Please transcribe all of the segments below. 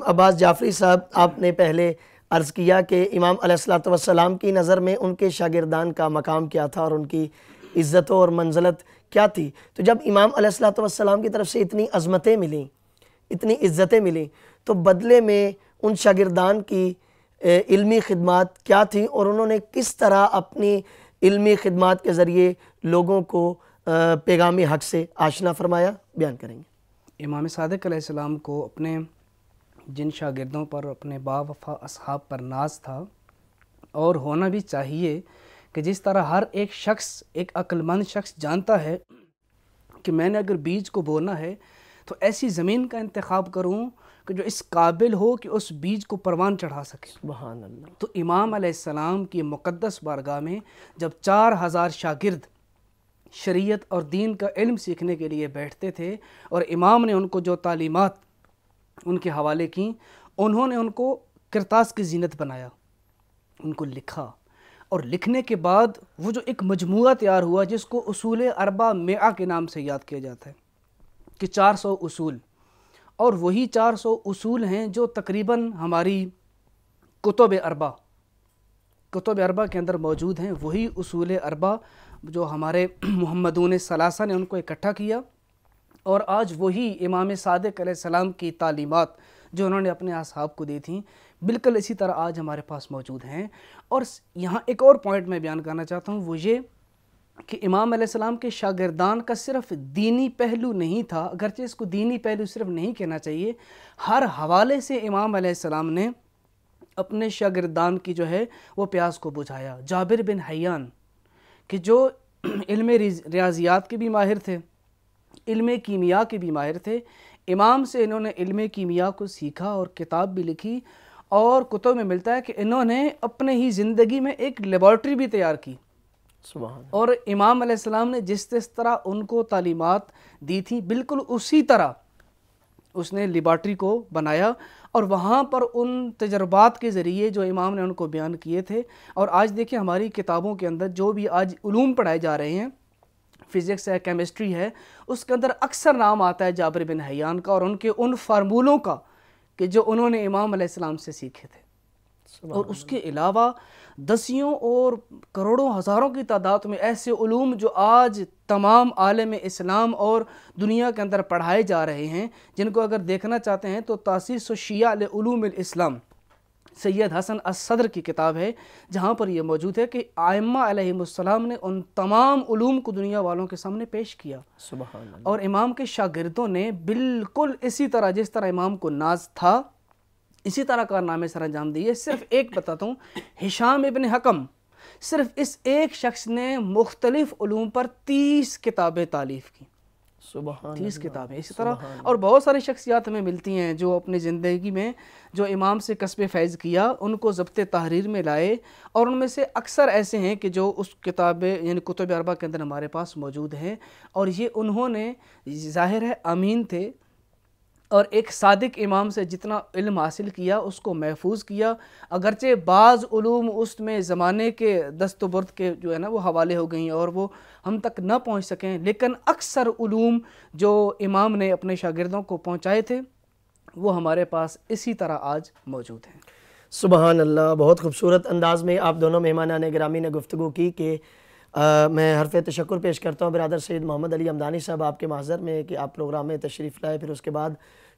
عباس جعفری صاحب، آپ نے پہلے عرض کیا کہ امام علیہ السلام کی نظر میں ان کے شاگردان کا مقام کیا تھا اور ان کی عزت اور منزلت کیا تھی. تو جب امام علیہ السلام کی طرف سے اتنی عظمتیں ملیں، اتنی عزتیں ملیں، تو بدلے میں ان شاگردان کی علمی خدمات کیا تھیں اور انہوں نے کس طرح اپنی علمی خدمات کے ذریعے لوگوں کو پیغام حق سے آشنا فرمایا؟ بیان کریں گے. امام صادق علیہ السلام کو اپنے جن شاگردوں پر، اپنے با وفا اصحاب پر ناز تھا، اور ہونا بھی چاہیے کہ جس طرح ہر ایک شخص، ایک عقل مند شخص جانتا ہے کہ میں نے اگر بیج کو بونا ہے تو ایسی زمین کا انتخاب کروں کہ جو اس قابل ہو کہ اس بیج کو پروان چڑھا سکے. سبحان اللہ. تو امام علیہ السلام کی مقدس بارگاہ میں جب 4000 شاگرد شریعت اور دین کا علم سیکھنے کے لیے بیٹھتے تھے اور امام نے ان کو جو تعلیمات ان کے حوالے کیں، انہوں نے ان کو کرتاس کی زینت بنایا، ان کو لکھا، اور لکھنے کے بعد وہ جو ایک مجموعہ تیار ہوا جس کو اصول اربع مئہ کے نام سے یاد کیا جاتا ہے کہ 400 اصول، اور وہی 400 اصول ہیں جو تقریباً ہماری کتب اربع کے اندر موجود ہیں. وہی اصول اربع جو ہمارے محمدون ثلاثہ نے ان کو اکٹھا کیا، اور آج وہی امام صادق علیہ السلام کی تعلیمات جو انہوں نے اپنے اصحاب کو دی تھیں بالکل اسی طرح آج ہمارے پاس موجود ہیں. اور یہاں ایک اور پوائنٹ میں بیان کرنا چاہتا ہوں، وہ یہ کہ امام علیہ السلام کے شاگردان کا صرف دینی پہلو نہیں تھا، اگرچہ اس کو دینی پہلو صرف نہیں کہنا چاہیے، ہر حوالے سے امام علیہ السلام نے اپنے شاگردان کی جو ہے وہ پیاس کو بجھایا. جابر بن حیان کہ جو علم ریاضیات کے بھی ماہر تھے، علم کیمیا کے بھی ماہر تھے، امام سے انہوں نے علم کیمیا کو سیکھا اور کتاب بھی لکھی، اور کتب میں ملتا ہے کہ انہوں نے اپنے ہی زندگی میں ایک لیبارٹری بھی تیار کی. سبحان. اور امام علیہ السلام نے جس طرح ان کو تعلیمات دی تھی بالکل اسی طرح اس نے لیبارٹری کو بنایا، اور وہاں پر ان تجربات کے ذریعے جو امام نے ان کو بیان کیے تھے. اور آج دیکھیں ہماری کتابوں کے اندر جو بھی آج علوم پڑھائے جا رہے ہیں، فزکس ہے، کیمسٹری ہے، اس کے اندر اکثر نام آتا ہے جابر بن حیان کا اور ان کے ان فارمولوں کا کہ جو انہوں نے امام علیہ السلام سے سیکھے تھے. اور اس کے علاوہ دسیوں اور کروڑوں ہزاروں کی تعداد میں ایسے علوم جو آج تمام عالم اسلام اور دنیا کے اندر پڑھائے جا رہے ہیں، جن کو اگر دیکھنا چاہتے ہیں تو تاسیس الشیعہ لعلوم الاسلام سید حسن الصدر کی کتاب ہے، جہاں پر یہ موجود ہے کہ ائمہ علیہم السلام نے ان تمام علوم کو دنیا والوں کے سامنے پیش کیا. سبحان اللہ. اور امام کے شاگردوں نے بالکل اسی طرح جس طرح امام کو ناز تھا اسی طرح کارنامے سر انجام دیے. صرف ایک بتاتا ہوں، ہشام ابن حکم، صرف اس ایک شخص نے مختلف علوم پر 30 کتابیں تالیف کی. سبحان 30 اللہ. کتابیں اسی طرح. اور بہت ساری شخصیات ہمیں ملتی ہیں جو اپنی زندگی میں جو امام سے کسب فیض کیا ان کو ضبط تحریر میں لائے، اور ان میں سے اکثر ایسے ہیں کہ جو اس کتابیں یعنی کتب اربع کے اندر ہمارے پاس موجود ہیں. اور یہ انہوں نے ظاہر ہے امین تھے، اور ایک صادق امام سے جتنا علم حاصل کیا اس کو محفوظ کیا. اگرچہ بعض علوم اس میں زمانے کے دست و برد کے جو ہے نا وہ حوالے ہو گئیں اور وہ ہم تک نہ پہنچ سکیں، لیکن اکثر علوم جو امام نے اپنے شاگردوں کو پہنچائے تھے وہ ہمارے پاس اسی طرح آج موجود ہیں. سبحان اللہ. بہت خوبصورت انداز میں آپ دونوں مہمانان گرامی نے گفتگو کی کہ میں حرف تشکر پیش کرتا ہوں برادر سید محمد علی حمدانی صاحب آپ کے محضر میں کہ آپ پروگرام میں تشریف لائے. پھر اس کے بعد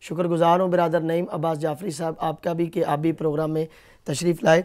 شکر گزار ہوں برادر نعیم عباس جعفری صاحب آپ کا بھی کہ آپ بھی پروگرام میں تشریف لائے.